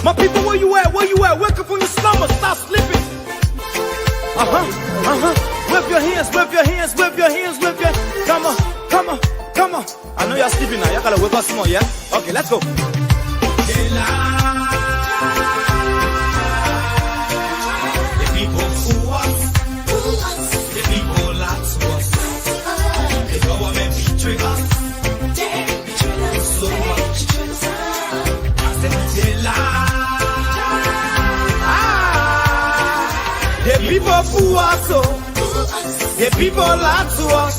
My people, where you at? Where you at? Wake up from your slumber. Stop sleeping. Whip your hands, whip your hands, whip your hands, whip your. Come on, come on, come on. I know you're sleeping now. You gotta wake up some more, yeah? Okay, let's go. The people fool us. The people lie to us. The government betray us. So much. I said they lie. The people fool us, oh. The people lie to us.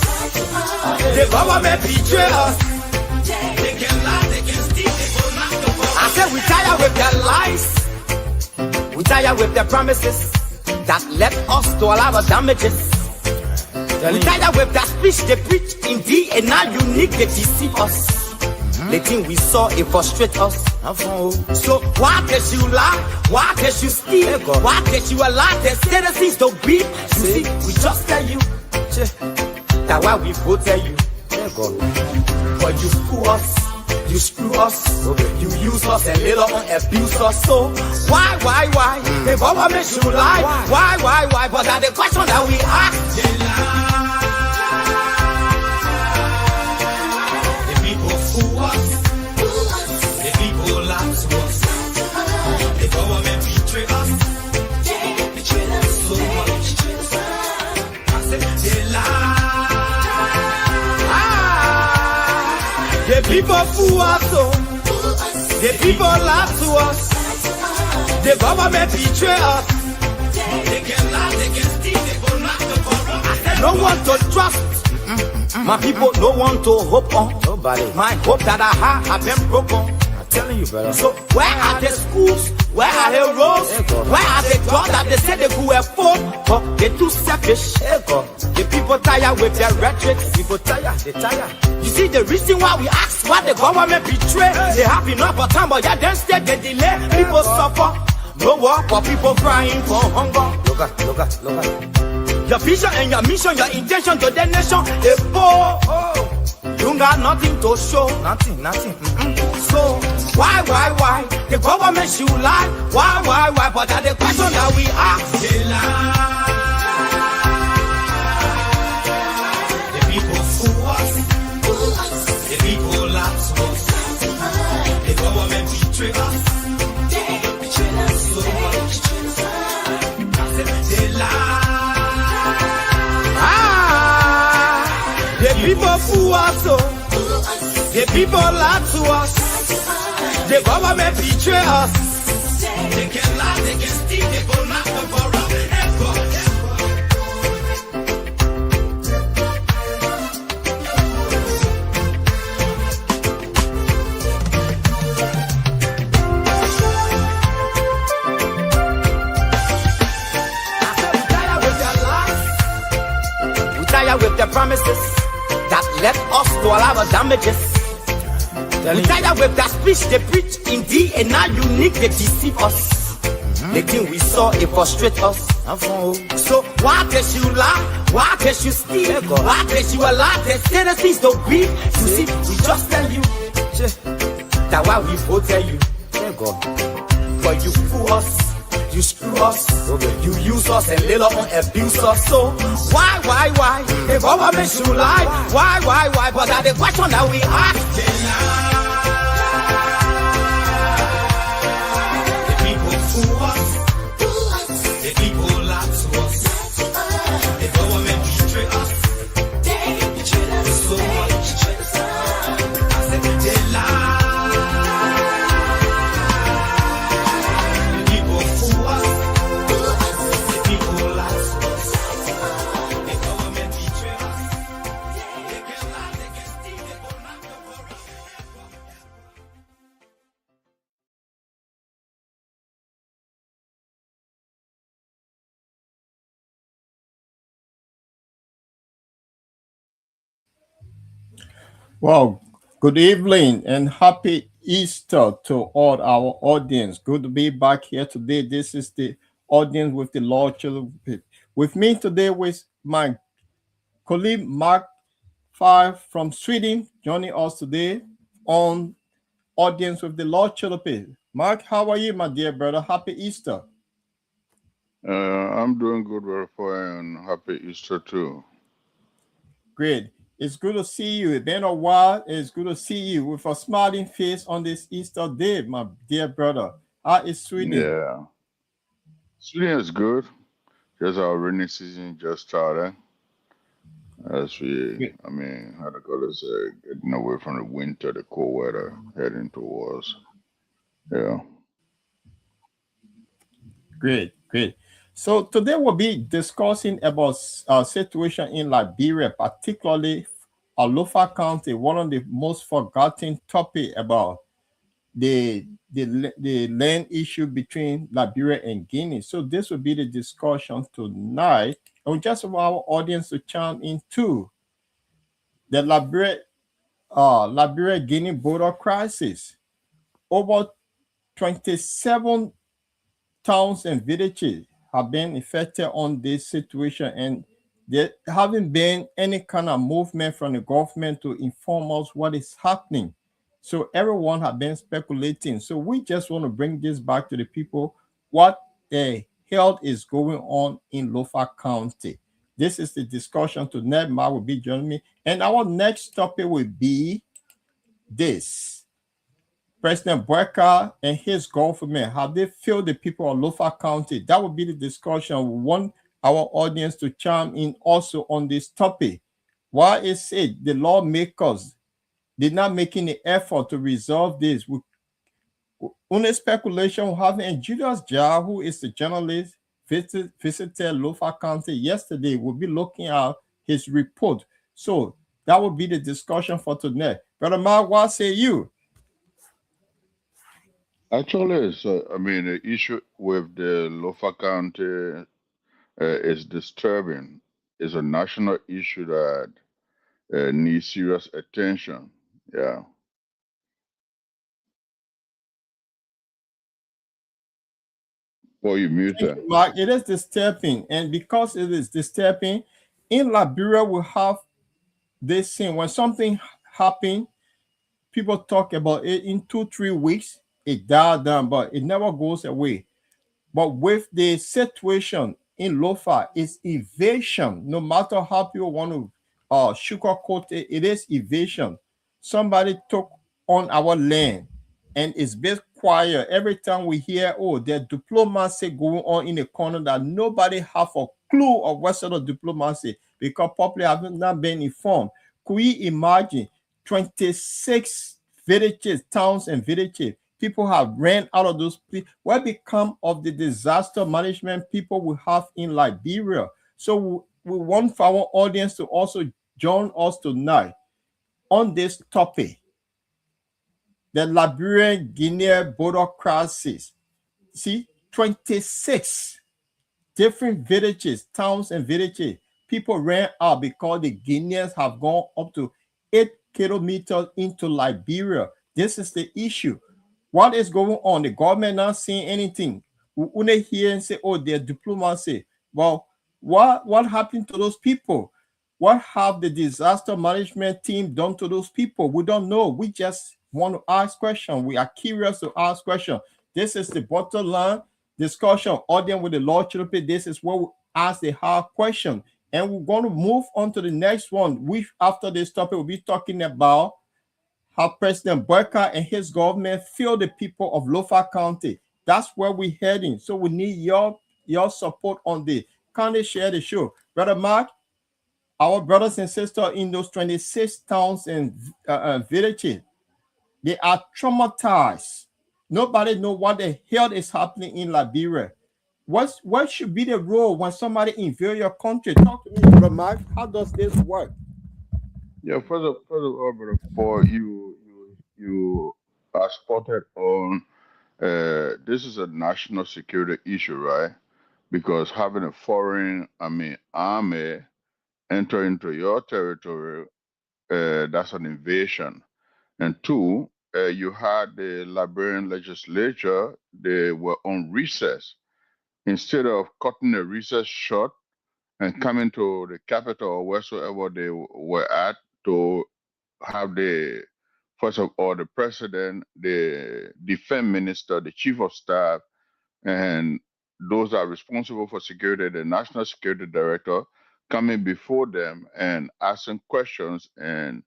The government betray us. They can lie, they can steal, they will not go. I said we tired with their lies. We tired with their promises that led us to a lot of damages. We tired with that speech they preach indeed, and now unique they deceive us. The thing we saw, it frustrate us. So why can't you lie? Why can't you steal? Why can't you allow the citizens to beat? You see, we just tell you that why we vote tell you. But you fool us, you screw us, you use us and later on abuse us. So why? The government should lie. Why? But that's the question that we ask. They lie. The people fool us. The people lie to us. The government betray us. So much. I said they lie. The people fool us, oh. The people lie to us. The government betray us. They can lie, they can steal, they will not go for us. I said no one to trust. My people, no one to hope on. Nobody. My hope that I have been broken. I'm telling you, brother. So where are the schools? Where are the roads? Where are the jobs that they say they could afford? But they're too selfish. The people tired with their rhetoric. People tired, they tired. You see the reason why we ask why the government betray. They have enough of time, but yeah, then instead they delay. People suffer. No work, but people crying for hunger. Look at. Your vision and your mission, your intention to the nation, they poor. You got nothing to show. Nothing. So why? The government should lie. Why? But that's the question that we ask. They lie. The people fool us. The people lie to us. The government betray us. So much. I said they lie. The people fool us, oh. The people lie to us. The government betray us. They can lie, they can steal, they will not go for us. We tired with their promises that led us to a lot of damages. We tired with that speech they preach indeed, and now unique they deceive us. The thing we saw, it frustrate us. So why can't you lie? Why can't you steal? Why can't you allow the citizens to breathe? You see, we just tell you that why we vote tell you. But you fool us. You screw us, you use us and later on abuse us. So why? The government should lie. Why? But that's the question that we ask. The people fool us. The people lie to us. The government betray us. So much. I said they lie. Well, good evening and happy Easter to all our audience. Good to be back here today. This is the audience with the Lord Choloply. With me today with my colleague Mark 5 from Sweden, joining us today on Audience with the Lord Choloply. Mark, how are you, my dear brother? Happy Easter. I'm doing good, Verify, and happy Easter too. Great. It's good to see you. It's been a while. It's good to see you with a smiling face on this Easter day, my dear brother. How is Sweden? Yeah, Sweden is good. Just our rainy season just started. As we, Great. how to call this, getting away from the winter, the cold weather, heading towards. Yeah. Great, great. So today we'll be discussing about situation in Liberia, particularly Alofa County, one of the most forgotten topic about the land issue between Liberia and Guinea. So this will be the discussion tonight. And just for our audience to chime in too, the Liberia Guinea border crisis. Over 27 towns and villages have been affected on this situation, and there haven't been any kind of movement from the government to inform us what is happening. So everyone has been speculating. So we just want to bring this back to the people. What the hell is going on in Lofa County? This is the discussion tonight. Ma will be joining me. And our next topic will be this. President Bueka and his government, have they failed the people of Lofa County? That would be the discussion. We want our audience to chime in also on this topic. Why is it the lawmakers did not make any effort to resolve this? Only speculation we have in Julius Jar, who is the journalist, visited Lofa County yesterday. We'll be looking at his report. So that would be the discussion for tonight. Brother Mark, what say you? Actually, so the issue with the Lofa County is disturbing. It's a national issue that needs serious attention. Yeah. For you, Thank muter. you, Mark. It is disturbing, and because it is disturbing, in Liberia we have this thing when something happens, people talk about it in 2 3 weeks, it dies down, but it never goes away. But with the situation in Lofa, it's evasion. No matter how people want to sugarcoat it, it is evasion. Somebody took on our land and it's been quiet. Every time we hear, oh, there's diplomacy going on in the corner that nobody have a clue of what sort of diplomacy because public have not been informed. Could you imagine 26 villages, towns and villages? People have ran out of those places. What become of the disaster management people we have in Liberia? So we want for our audience to also join us tonight on this topic, the Liberian Guinea border crisis. See, 26 different villages, towns, and villages. People ran out because the Guineans have gone up to 8 kilometers into Liberia. This is the issue. What is going on? The government not saying anything. We only hear and say, oh, their diplomacy. Well, what happened to those people? What have the disaster management team done to those people? We don't know. We just want to ask questions. We are curious to ask questions. This is the bottom line discussion. Audience with the Lord Children. This is where we ask the hard question. And we're going to move on to the next one. We, after this topic, we'll be talking about how President Bueka and his government failed the people of Lofa County. That's where we're heading. So we need your support on this. Kindly share the show. Brother Mark, our brothers and sisters in those 26 towns and villages, they are traumatized. Nobody know what the hell is happening in Liberia. What should be the role when somebody invade your country? Talk to me, Brother Mark. How does this work? Yeah, further over for you are spotted on this is a national security issue, right? Because having a foreign, army enter into your territory, that's an invasion. And two, you had the Liberian legislature, they were on recess. Instead of cutting the recess short and coming to the capital or wheresoever they were at, to have the first of all the president, the defense minister, the chief of staff, and those that are responsible for security, the national security director, coming before them and asking questions and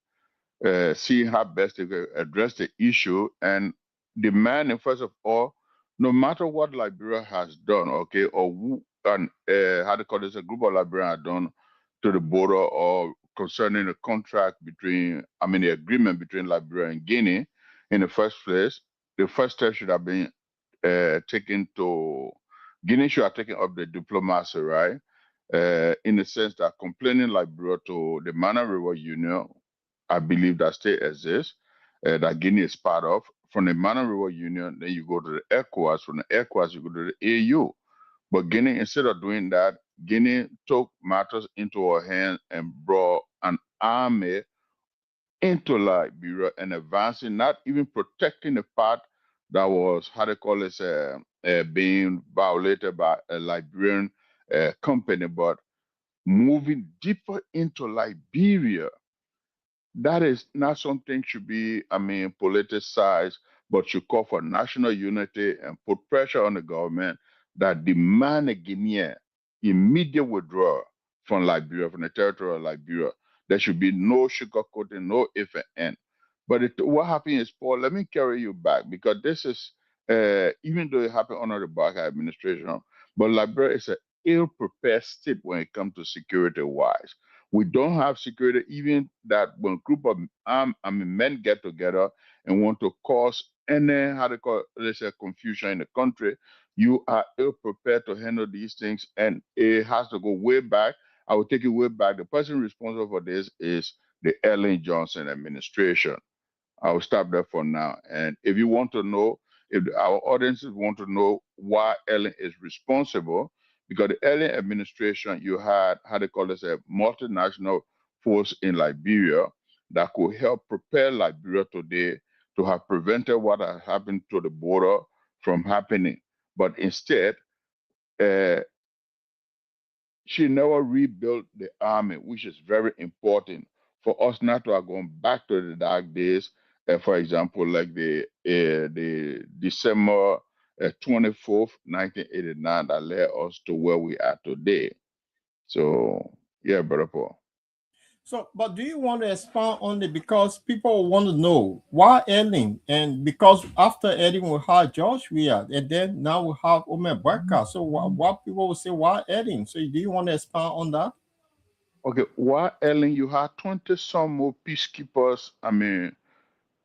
see how best they can address the issue and demanding, first of all, no matter what Liberia has done, okay, or who, and how to call this, a group of Liberians have done to the border or concerning the contract between, I mean, the agreement between Liberia and Guinea in the first place, the first step should have been taken to, Guinea should have taken up the diplomacy, right? In the sense that complaining Liberia to the Mana River Union, I believe that still exists, that Guinea is part of. From the Mana River Union, then you go to the ECOWAS. From the ECOWAS, you go to the AU. But Guinea, instead of doing that, Guinea took matters into her hands and brought an army into Liberia and advancing, not even protecting the part that was, how they call it, being violated by a Liberian company, but moving deeper into Liberia. That is not something should be, I mean, politicized, but should call for national unity and put pressure on the government that demand a Guinean immediate withdrawal from Liberia, from the territory of Liberia. There should be no sugarcoating, no if and end. But what happened is, Paul, let me carry you back because this is, even though it happened under the Barker administration, but Liberia is an ill-prepared state when it comes to security-wise. We don't have security, even that when a group of men get together and want to cause any, how to call it, let's say, confusion in the country, you are ill prepared to handle these things, and it has to go way back. I will take it way back. The person responsible for this is the Ellen Johnson administration. I will stop there for now. And if you want to know, if our audiences want to know why Ellen is responsible, because the Ellen administration, you had, how they call this, a multinational force in Liberia that could help prepare Liberia today to have prevented what has happened to the border from happening. But instead, uh, she never rebuilt the army, which is very important for us not to have gone back to the dark days. For example, like the December 24th, 1989, that led us to where we are today. So, yeah, brother Paul. So, but do you want to expand on it because people want to know why Ellen, and because after Ellen we have George Weah, and then now we have Omer Barker. So, what people will say why Ellen? So, do you want to expand on that? Okay, why Ellen? You had 20 some more peacekeepers, I mean,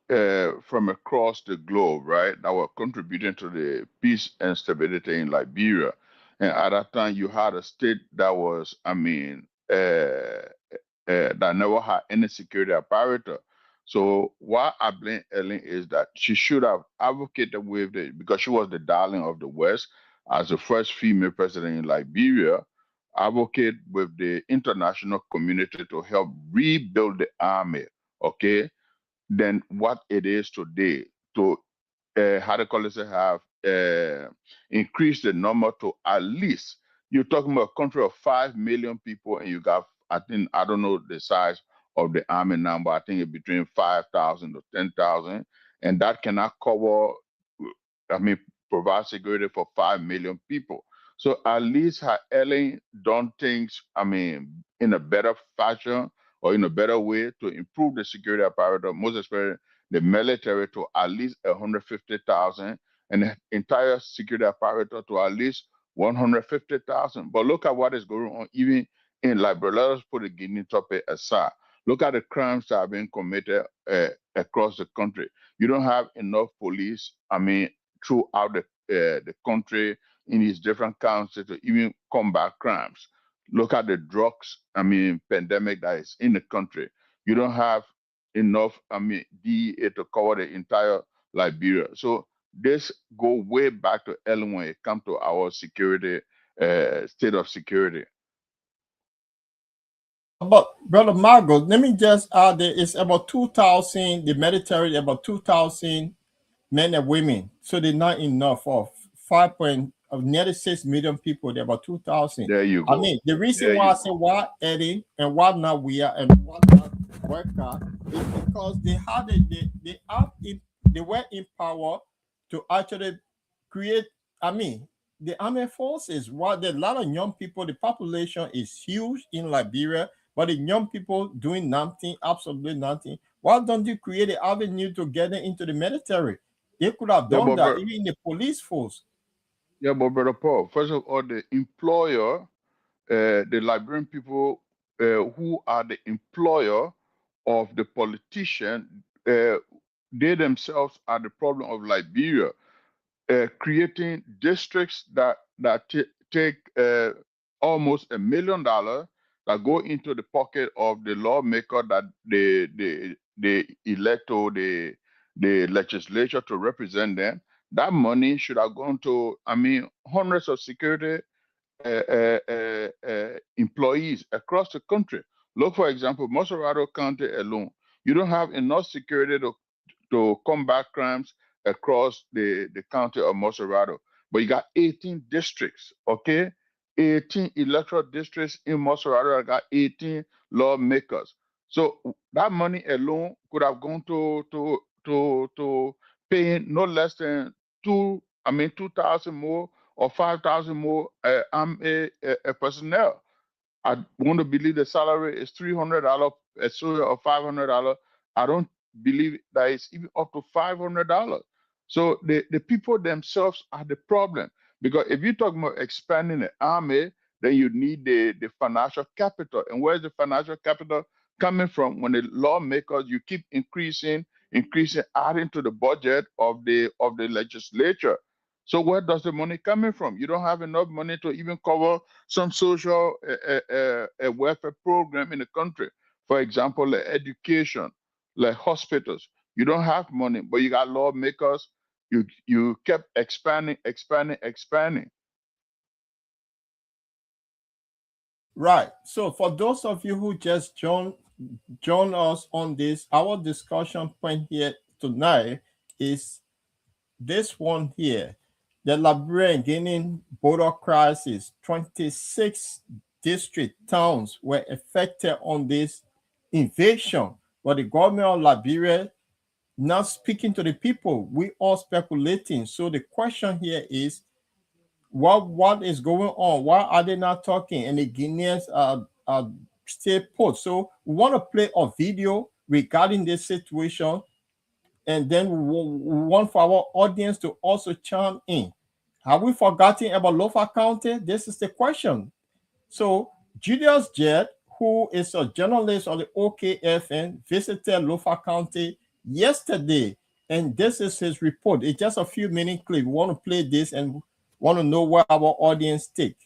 from across the globe, right, that were contributing to the peace and stability in Liberia. And at that time, you had a state that was, I mean, that never had any security apparatus. So why I blame Ellen is that she should have advocated with it because she was the darling of the West as the first female president in Liberia, advocate with the international community to help rebuild the army, okay, than what it is today to how the college have increased the number to at least, you're talking about a country of 5 million people and you got, I think, I don't know the size of the army number, I think it's between 5,000 to 10,000, and that cannot cover, I mean, provide security for 5 million people. So at least had Ellen done things, I mean, in a better fashion or in a better way to improve the security apparatus, most especially the military to at least 150,000 and the entire security apparatus to at least 150,000. But look at what is going on even in Liberia. Let us put the Guinea topic aside. Look at the crimes that are being committed across the country. You don't have enough police, I mean, throughout the country in these different counties to even combat crimes. Look at the drugs, I mean, pandemic that is in the country. You don't have enough, I mean, DEA to cover the entire Liberia. So this go way back to Ellen when it comes to our security, state of security. But Brother Margot, let me just add that it's about 2,000, the military, about 2,000 men and women. So they're not enough for 5 point of nearly 6 million people. They're about 2,000. There you go. I mean, the reason There why you I say why Eddie and why not we are and why not worker is because they were in power to actually create. I mean, the armed forces. While there are a lot of young people, the population is huge in Liberia, but the young people doing nothing, absolutely nothing. Why don't you create an avenue to get them into the military? They could have Yeah, done but that, even in the police force. yeah, but brother Paul, first of all, the employer, the Liberian people who are the employer of the politician, they themselves are the problem of Liberia, creating districts that take almost $1 million that go into the pocket of the lawmaker that they elect or the legislature to represent them. That money should have gone to, I mean, hundreds of security employees across the country. Look, for example, Moserado County alone, you don't have enough security to combat crimes across the county of Moserado. But you got 18 districts, okay? 18 electoral districts in Moserado. I got 18 lawmakers. So that money alone could have gone to paying no less than 2,000 more or 5,000 more personnel. I want to believe the salary is $300 a soldier or $500. I don't believe that it's even up to $500. So the people themselves are the problem. Because if you talk about expanding the army, then you need the financial capital. And where's the financial capital coming from? When the lawmakers, you keep increasing, adding to the budget of the legislature. So where does the money coming from? You don't have enough money to even cover some social welfare program in the country. For example, like education, like hospitals. You don't have money, but you got lawmakers. You kept expanding, expanding, expanding. Right. So for those of you who just join us on this, our discussion point here tonight is this one here. The Liberian Guinean border crisis. 26 district towns were affected on this invasion, but the government of Liberia not speaking to the people. We all speculating. So the question here is, what is going on? Why are they not talking? And the Guineans are still put. So we want to play a video regarding this situation, and then we want for our audience to also chime in. Have we forgotten about Lofa County? This is the question. So Julius Jett, who is a journalist of the OKFN, visited Lofa County yesterday, and this is his report. It's just a few minute clip. We want to play this and want to know what our audience think.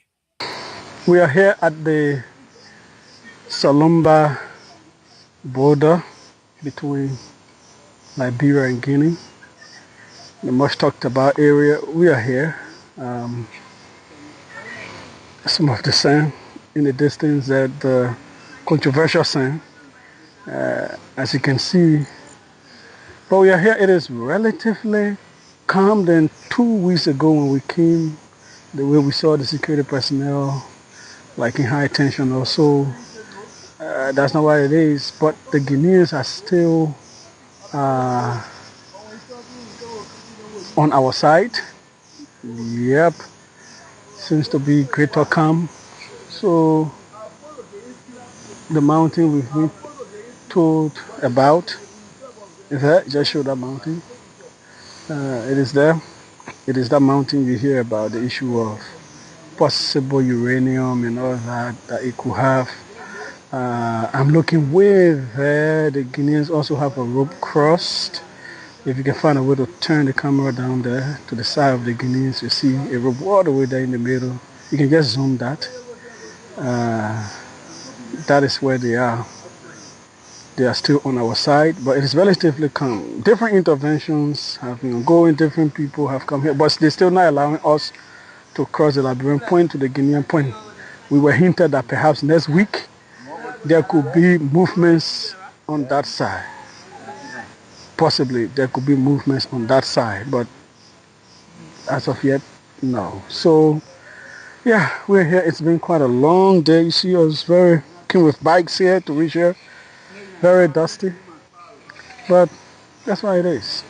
We are here at the Salumba border between Liberia and Guinea, the much talked about area. We are here. Some of the sand in the distance, that the controversial sand, as you can see. But we are here. It is relatively calm than 2 weeks ago when we came. The way we saw the security personnel, like in high tension or so. That's not what it is. But the Guineans are still on our side. Yep. Seems to be greater calm. So the mountain we've been told about is that, just show that mountain. It is there. It is that mountain you hear about, the issue of possible uranium and all that it could have. I'm looking way there. The Guineans also have a rope crossed. If you can find a way to turn the camera down there to the side of the Guineans, you see a rope all the way there in the middle. You can just zoom that. That is where they are. They are still on our side, but it is relatively calm. Different interventions have been ongoing. Different people have come here, but they're still not allowing us to cross the Liberian point to the Guinean point. We were hinted that perhaps next week there could be movements on that side. Possibly there could be movements on that side, but as of yet, no. So, yeah, we're here. It's been quite a long day. You see us came with bikes here to reach here. very dusty, but that's why it is.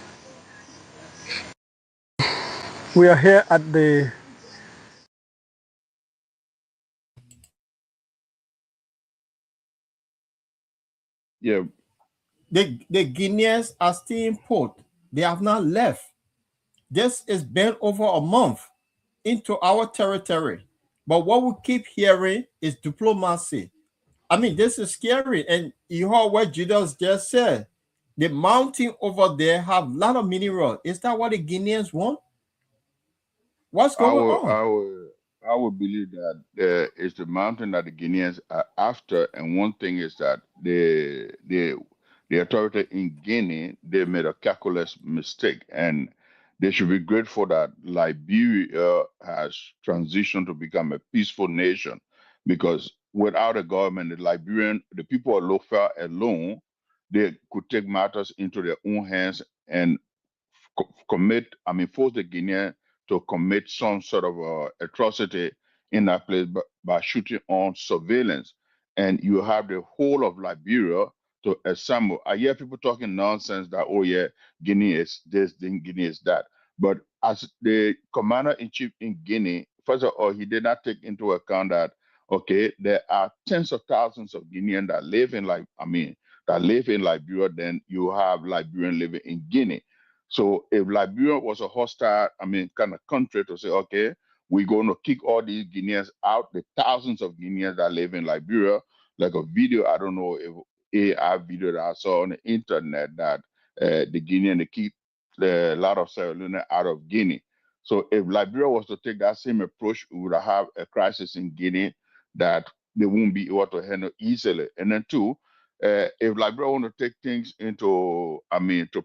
We are here at the Yeah, The Guineans are still in port. They have not left. This has been over a month into our territory. But what we keep hearing is diplomacy. I mean, this is scary. And you heard what Judas just said. The mountain over there have a lot of mineral. Is that what the Guineans want? What's I going would, on? I would, I would believe that it's the mountain that the Guineans are after, and one thing is that the authority in Guinea they made a calculus mistake, and they should be grateful that Liberia has transitioned to become a peaceful nation, because without a government, the people of Lofa alone, they could take matters into their own hands and force the Guinean to commit some sort of atrocity in that place by shooting on surveillance. And you have the whole of Liberia to assemble. I hear people talking nonsense that, oh yeah, Guinea is this, then Guinea is that. But as the commander in chief in Guinea, first of all, he did not take into account that, okay, there are tens of thousands of Guineans that live in that live in Liberia, then you have Liberian living in Guinea. So if Liberia was a hostile, kind of country to say, okay, we're going to kick all these Guineans out, the thousands of Guineans that live in Liberia, like a video, I don't know if AI video that I saw on the internet that the Guinean, they keep a lot of Sierra Leone out of Guinea. So if Liberia was to take that same approach, we would have a crisis in Guinea that they won't be able to handle easily. And then two, if Liberia want to take things to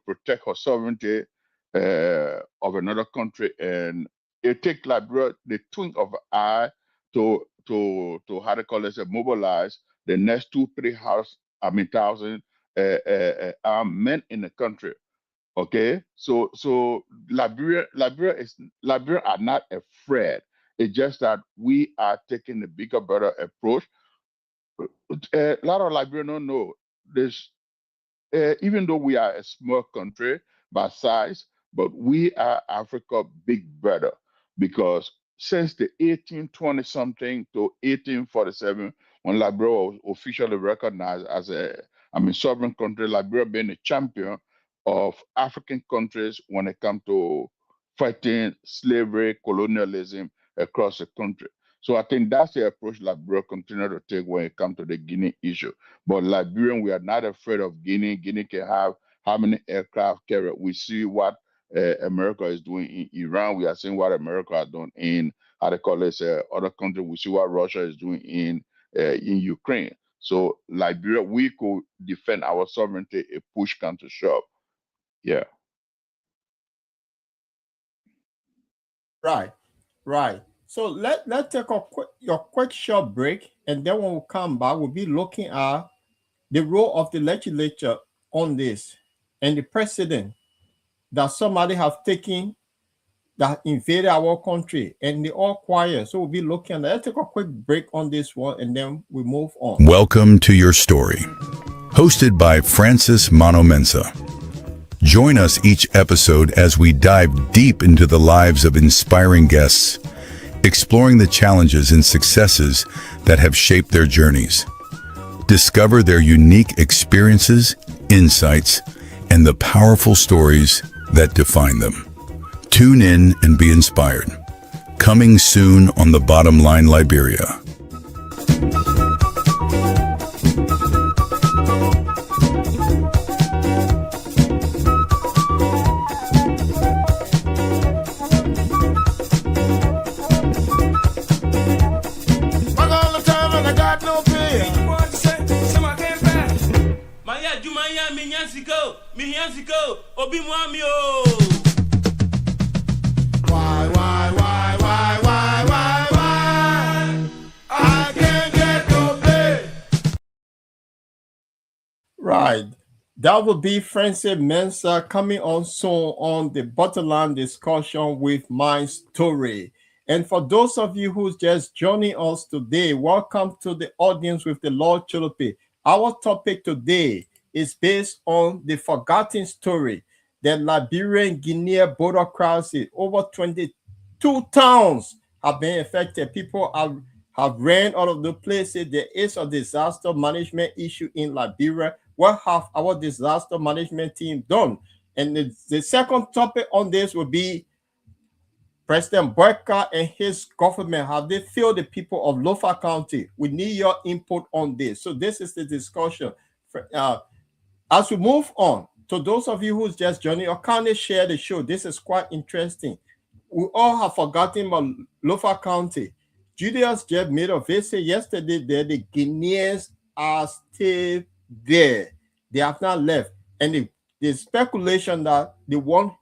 protect her sovereignty of another country, and it take Liberia the twink of an eye to how they call it, mobilize the next 2-3 thousand armed men in the country. Okay, so Liberia are not afraid. It's just that we are taking the bigger, better approach. A lot of Liberians don't know this, even though we are a small country by size, but we are Africa big brother, because since the 1820 something to 1847, when Liberia was officially recognized as sovereign country, Liberia being a champion of African countries when it comes to fighting slavery, colonialism across the country. So I think that's the approach Liberia continue to take when it comes to the Guinea issue. But Liberian, we are not afraid of Guinea. Guinea can have how many aircraft carrier. We see what America is doing in Iran. We are seeing what America is doing in how they call it other countries. We see what Russia is doing in Ukraine. So Liberia, we could defend our sovereignty if push comes to shove. Yeah. Right, right. So let's take a quick short break, and then when we come back, we'll be looking at the role of the legislature on this and the precedent that somebody have taken that invaded our country, and they all quiet. So we'll be looking at that. Let's take a quick break on this one, and then we move on. Welcome to Your Story, hosted by Francis Manomensa. Join us each episode as we dive deep into the lives of inspiring guests, exploring the challenges and successes that have shaped their journeys. Discover their unique experiences, insights, and the powerful stories that define them. Tune in and be inspired. Coming soon on The Bottom Line Liberia. Right. That will be Francis Mensa coming on soon on the bottom line discussion with my story. And for those of you who's just joining us today, welcome to the audience with the Lord Choloply. Our topic today is based on the forgotten story that Liberian Guinea border crisis. Over 22 towns have been affected. People have ran out of the places. There is a disaster management issue in Liberia. What have our disaster management team done? And the second topic on this will be President Boyka and his government, have they failed the people of Lofa County? We need your input on this. So this is the discussion. As we move on, to those of you who's just joining or kindly share the show, this is quite interesting. We all have forgotten about Lofa County. Julius Jeb made a visit yesterday there. The Guineans are still there. They have not left. And the speculation that they want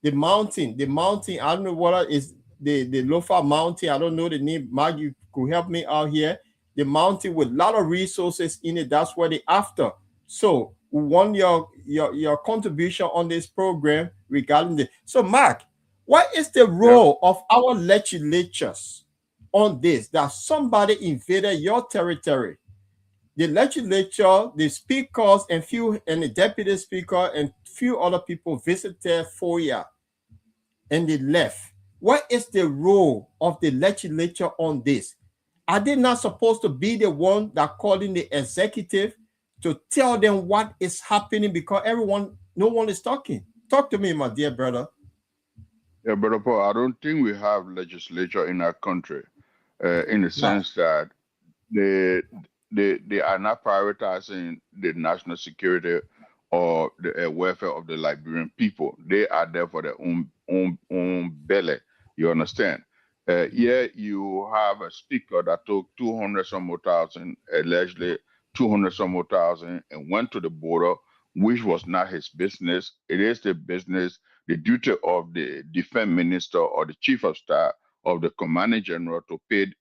the mountain, I don't know what is the Lofa Mountain. I don't know the name. Mark, you could help me out here. The mountain with a lot of resources in it. That's what they after. So we want your contribution on this program regarding this. So Mark, what is the role of our legislatures on this? That somebody invaded your territory. The legislature, the speakers, and the deputy speaker and few other people visited FOIA and they left. What is the role of the legislature on this? Are they not supposed to be the one that calling the executive to tell them what is happening? Because no one is talking. Talk to me, my dear brother. Yeah, Brother Paul, I don't think we have legislature in our country, in the sense that they are not prioritizing the national security or the welfare of the Liberian people. They are there for their own belly. You understand? Yeah, you have a speaker that took 200 some more thousand, allegedly 200 some more thousand, and went to the border, which was not his business. It is the business, the duty of the defense minister or the chief of staff of the commanding general to pay,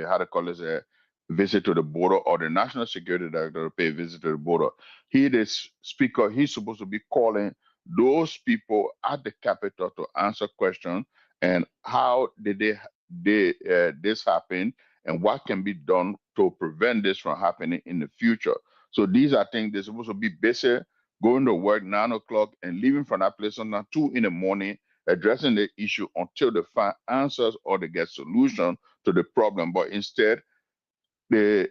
how to call it, a visit to the border, or the national security director to pay a visit to the border. He, the speaker, he's supposed to be calling those people at the capital to answer questions and how did this happen and what can be done to prevent this from happening in the future. So these are things they're supposed to be busy, going to work 9 o'clock and leaving from that place on 2 in the morning, addressing the issue until they find answers or they get solution to the problem. But instead, they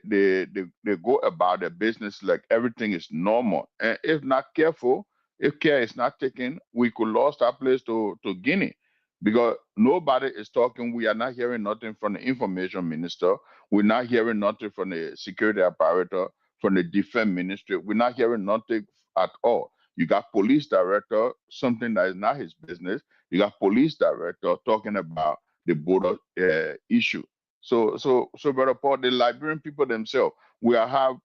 go about their business like everything is normal. And if not careful, if care is not taken, we could lose our place to Guinea, because nobody is talking. We are not hearing nothing from the information minister. We're not hearing nothing from the security apparatus, from the defense ministry. We're not hearing nothing at all. You got police director, something that is not his business. You got police director talking about the border issue. So, Brother Paul, the Liberian people themselves, we have,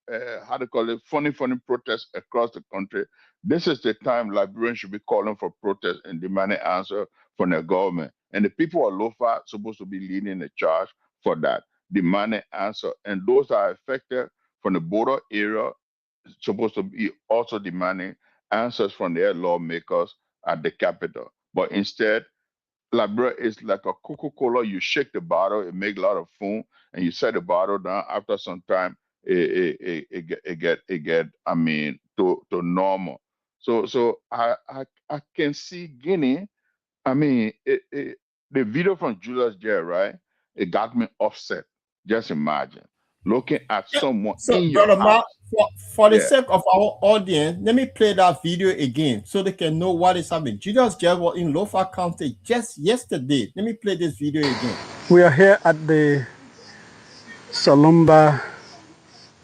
how to call it, funny protests across the country. This is the time Liberians should be calling for protest and demanding answer from the government. And the people of Lofa supposed to be leading the charge for that, demanding answer. And those that are affected from the border area supposed to be also demanding answers from their lawmakers at the capital. But instead, Liberia is like a Coca-Cola. You shake the bottle, it makes a lot of foam, and you set the bottle down. After some time, it get to normal. So I can see Guinea. The video from Julius J, right? It got me upset. Just imagine looking at someone So, in your Brother Mark, house. for the sake of our audience, let me play that video again so they can know what is happening. Julius J was in Lofa County just yesterday. Let me play this video again. We are here at the Salumba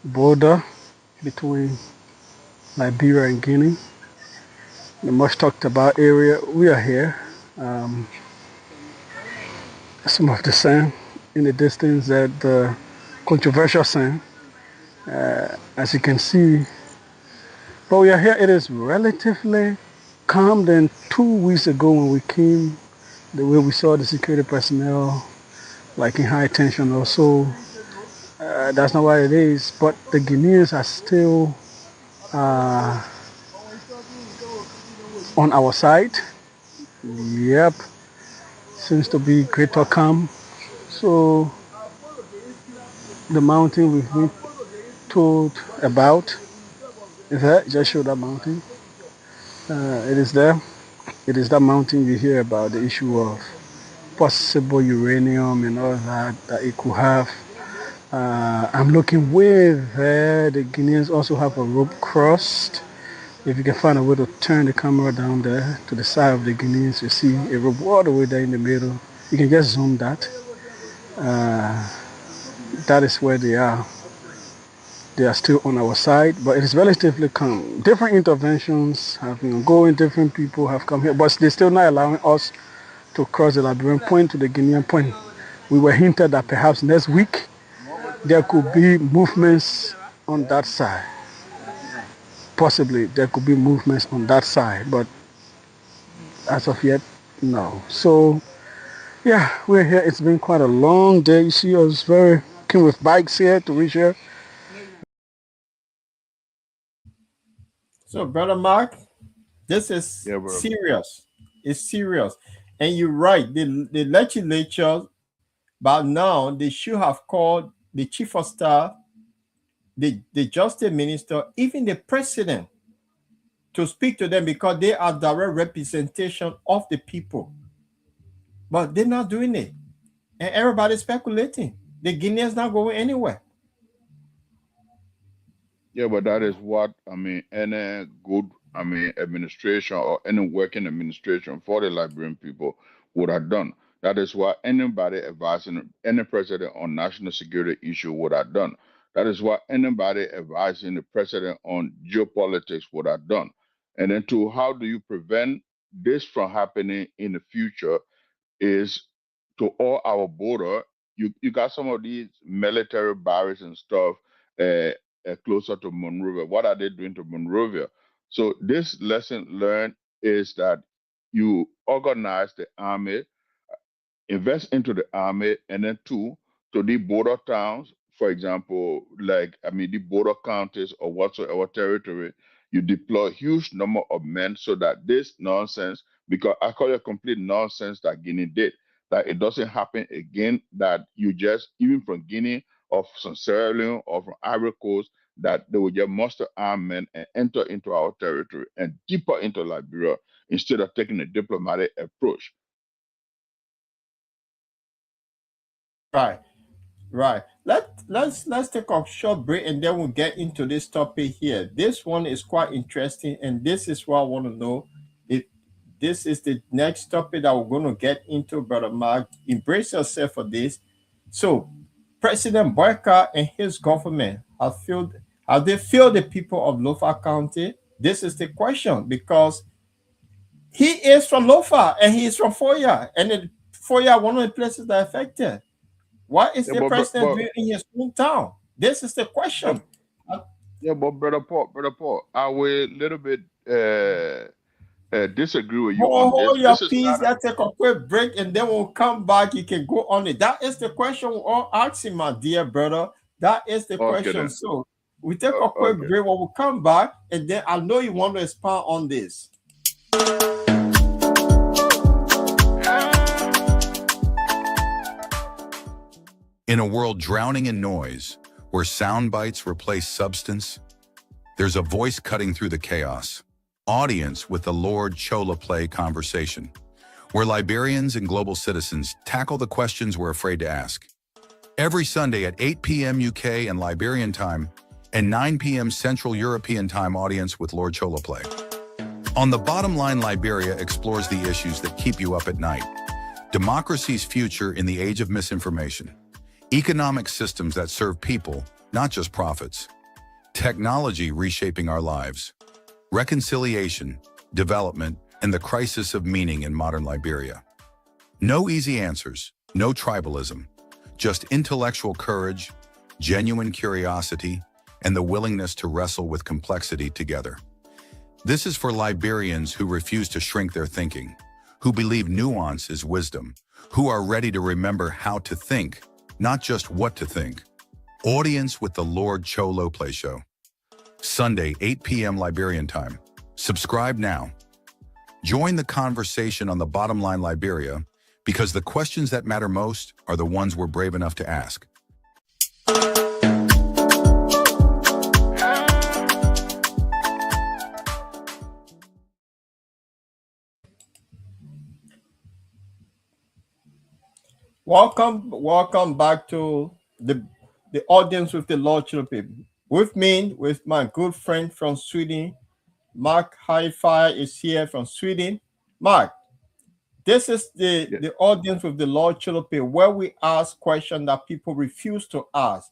border between Liberia and Guinea, the much talked about area. We are here. Some of the sand in the distance, that the controversial sand, as you can see. But we are here. It is relatively calm than 2 weeks ago when we came, the way we saw the security personnel like in high tension or so. That's not what it is. But the Guineans are still on our side. Yep. Seems to be greater calm. So the mountain we've been told about Is that just show that mountain? It is there. It is that mountain you hear about the issue of possible uranium and all that it could have. I'm looking way there. The Guineans also have a rope crossed. If you can find a way to turn the camera down there to the side of the Guineans, you see a rope all the way there in the middle. You can just zoom that. That is where they are. They are still on our side, but it is relatively calm. Different interventions have been ongoing, different people have come here, but they're still not allowing us to cross the Liberian point to the Guinean point. We were hinted that perhaps next week there could be movements on that side. Possibly there could be movements on that side, but as of yet, no. So, yeah, we're here. It's been quite a long day. You see us very keen with bikes here to reach here. So, Brother Mark, this is Yeah, bro. serious. It's serious. And you're right. The legislature, by now, they should have called the chief of staff, the justice minister, even the president to speak to them because they are direct representation of the people. But they're not doing it. And everybody's speculating. The Guineans not going anywhere. Yeah, but that is what any good administration or any working administration for the Liberian people would have done. That is what anybody advising any president on national security issue would have done. That is what anybody advising the president on geopolitics would have done. And then to how do you prevent this from happening in the future is to all our border. You got some of these military barracks and stuff closer to Monrovia. What are they doing to Monrovia? So this lesson learned is that you organize the army, invest into the army, and then two, to the border towns, for example, the border counties or whatsoever territory, you deploy huge number of men so that this nonsense, because I call it complete nonsense that Guinea did, that it doesn't happen again, that you just, even from Guinea or from Sierra Leone or from Ivory Coast, that they will just muster armed men and enter into our territory and deeper into Liberia instead of taking a diplomatic approach. Right. Let's take a short break and then we'll get into this topic here. This one is quite interesting, and this is what I want to know. If this is the next topic that we're going to get into, Brother Mark, embrace yourself for this. So, President Boyka and his government have they failed the people of Lofa County? This is the question, because he is from Lofa and he is from Foya, and Foya, one of the places that are affected. What is the president doing in his hometown? This is the question. But brother Paul, I will a little bit disagree with you Hold on your this. peace. Let's take a quick break and then we'll come back. You can go on it. That is the question we're all asking, my dear brother. That is the question. Then. So we take a quick break when we come back, and then I know you want to expand on this. In a world drowning in noise, where sound bites replace substance, there's a voice cutting through the chaos. Audience with the Lord Choloply conversation, where Liberians and global citizens tackle the questions we're afraid to ask. Every Sunday at 8 p.m. UK and Liberian time, and 9 p.m. Central European time, Audience with Lord Choloply. On the Bottom Line, Liberia explores the issues that keep you up at night. Democracy's future in the age of misinformation. Economic systems that serve people, not just profits. Technology reshaping our lives. Reconciliation, development, and the crisis of meaning in modern Liberia. No easy answers, no tribalism, just intellectual courage, genuine curiosity, and the willingness to wrestle with complexity together. This is for Liberians who refuse to shrink their thinking, who believe nuance is wisdom, who are ready to remember how to think, not just what to think. Audience with the Lord Choloply Show. Sunday, 8 p.m. Liberian time. Subscribe now. Join the conversation on the Bottom Line Liberia, because the questions that matter most are the ones we're brave enough to ask. Welcome back to the audience with the Lord Children. With me, with my good friend from Sweden, Mark Hi-Fi is here from Sweden. Mark, this is Yeah, the audience with the Lord Children, where we ask questions that people refuse to ask.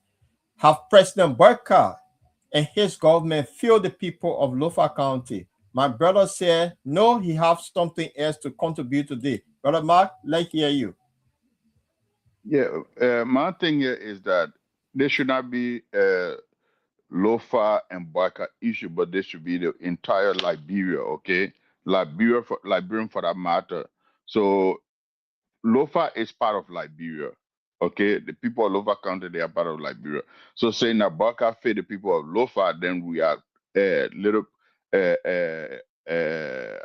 Have President Burka and his government failed the people of Lofa County? My brother said, no, he has something else to contribute today. Brother Mark, let's hear you. yeah. My thing here is that there should not be a Lofa and Baka issue, but this should be the entire Liberia, okay? Liberian for that matter. So Lofa is part of Liberia. Okay, the people of Lofa County, they are part of Liberia. So saying that Baka fed the people of Lofa, then we are little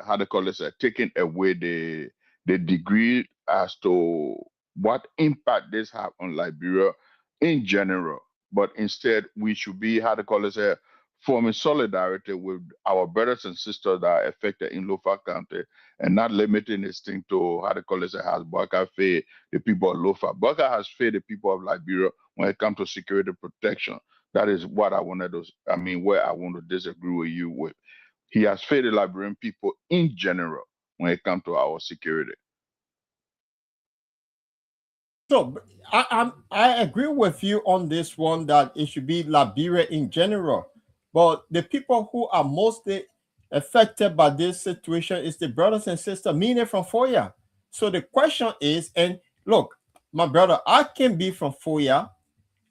how they call this, taking away the degree as to what impact this have on Liberia in general. But instead, we should be, how they call this, forming solidarity with our brothers and sisters that are affected in Lofa County, and not limiting this thing to, how they call it, has Baka fed the people of Lofa. Baka has fed the people of Liberia when it comes to security protection. That is what I wanted to, where I want to disagree with you with. He has fed the Liberian people in general when it comes to our security. So I agree with you on this one that it should be Liberia in general, but the people who are mostly affected by this situation is the brothers and sisters, meaning from Foya. So the question is, and look, my brother, I can be from Foya,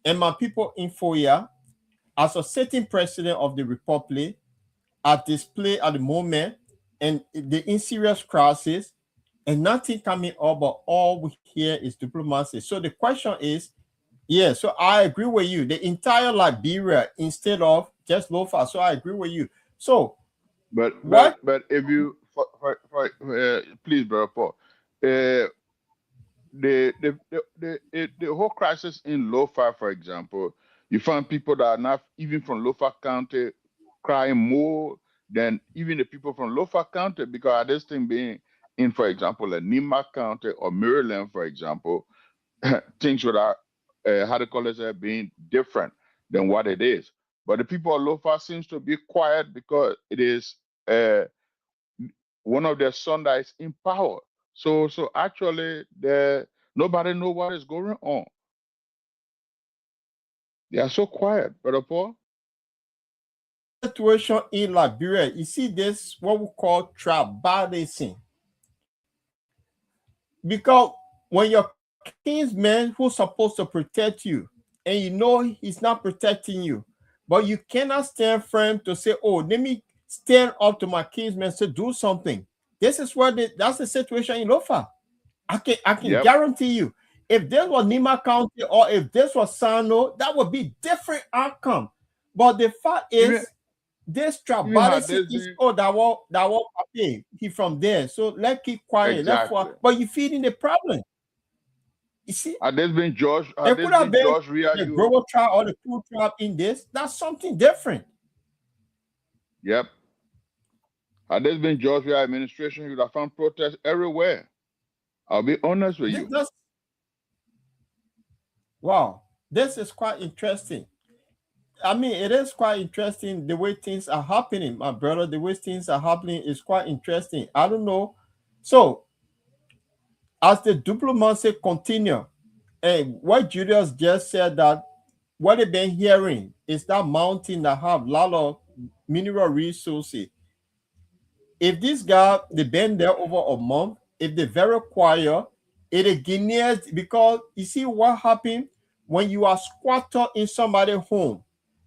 and my people in Foya, as a sitting president of the republic, are displayed at the moment, and the in serious crisis, and nothing coming up, but all we hear is diplomacy. So the question is, yeah, so I agree with you. The entire Liberia instead of just Lofa. So I agree with you. So what But if you please, brother Paul, uh, the whole crisis in Lofa, for example, you find people that are not even from Lofa County crying more than even the people from Lofa County, because this thing being in, for example, a Nima County or Maryland, for example, things would are how to call it, being different than what it is. But the people of Lofa seems to be quiet because it is uh, one of their sons that is in power. So actually, nobody know what is going on. They are so quiet, brother Paul. situation in Liberia, you see this what we call tribalism. Because when your kinsman who's supposed to protect you, and you know he's not protecting you, but you cannot stand firm to say, oh, let me stand up to my kinsman to do something. This is where that's the situation in Lofa. I can Yep. guarantee you, if this was Nima County or if this was Sano, that would be different outcome. But the fact Even is, this even had tribalism this is been that will pay he from there. So let's keep quiet. Let's exactly but you're feeding the problem. You see, had it this could have been been George Ria, the you global tribe or the cool tribe in this. That's something different. yep. Had this been George Ria administration, you'd have found protests everywhere. I'll be honest with This you. that's wow. This is quite interesting. I mean, it is quite interesting the way things are happening, my brother. The way things are happening is quite interesting. I don't know. So, as the diplomacy continue, and what Julius just said that what they've been hearing is that mountain that have a lot of mineral resources. If this guy they been there over a month, if they're very quiet, it is Guineans because you see what happened when you are squatter in somebody's home